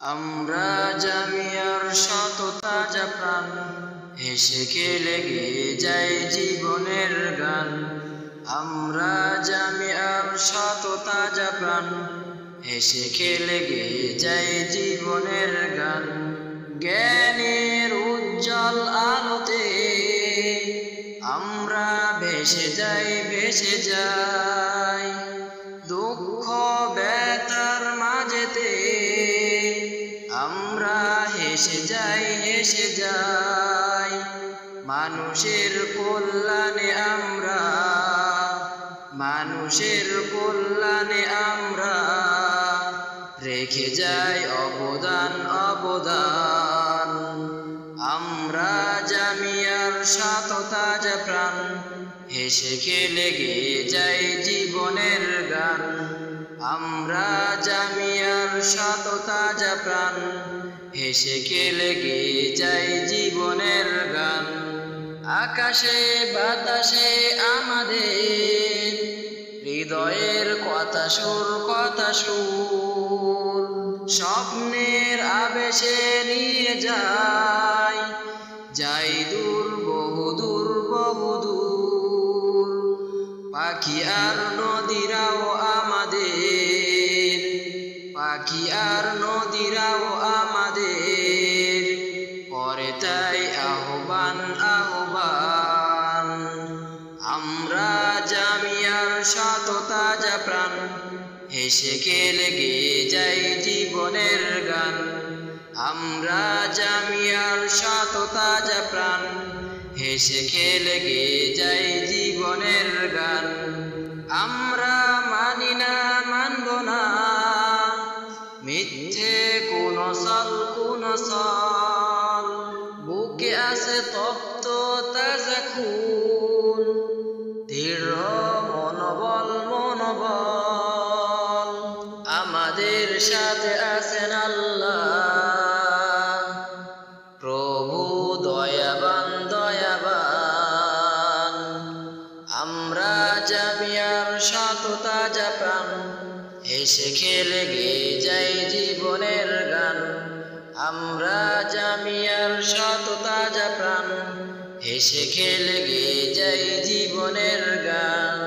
আমরা জামিয়ার শত তাজা প্রাণ, হেসে খেলে গেয়ে যায় জীবনের গান। আমরা জামিয়ার শত তাজা প্রাণ, হেসে খেলে গেয়ে যায় জীবনের গান। জ্ঞানের উজ্জ্বল আলোতে আমরা ভেসে যাই, দুঃখ ব্যথার মাঝেতে আমরা হেসে যাই। মানুষের কল্যাণে আমরা রেখে যাই অবদান। আমরা জামিয়ার শত তাজা প্রাণ, হেসে খেলে গেয়ে যাই জীবনের গান। আমরা জামিয়ার শত তাজা প্রাণ, হেসে খেলে গেয়ে যাই জীবনের গান। আকাশে বাতাসে আমাদের হৃদয়ের কথা সুর, স্বপ্নের আবেশে নিয়ে যাই দূর, বহুদূর। পাখি আর নদীরাও আমাদের করে তাই আহ্বান। আমরা জামিয়ার শত তাজা প্রাণ, হেসে খেলে গেয়ে যাই জীবনের গান। আমরা জামিয়ার শত তাজা প্রাণ, হেসে খেলে গেয়ে যাই জীবনের গান। আমরা মানি না, মানব না মিথ্যে কোন সল, বুকে আছে তপ্ত তাজা খুন, দৃঢ় মনোবল। আমাদের সাথে আছেন আল্লাহ, প্রভু দয়াবান। আমরা জামিয়ার শত তাজা প্রাণ, হেসে খেলে গেয়ে যাই জীবনের গান। আমরা জামিয়ার শত তাজা প্রাণ, হেসে খেলে গেয়ে যাই জীবনের গান।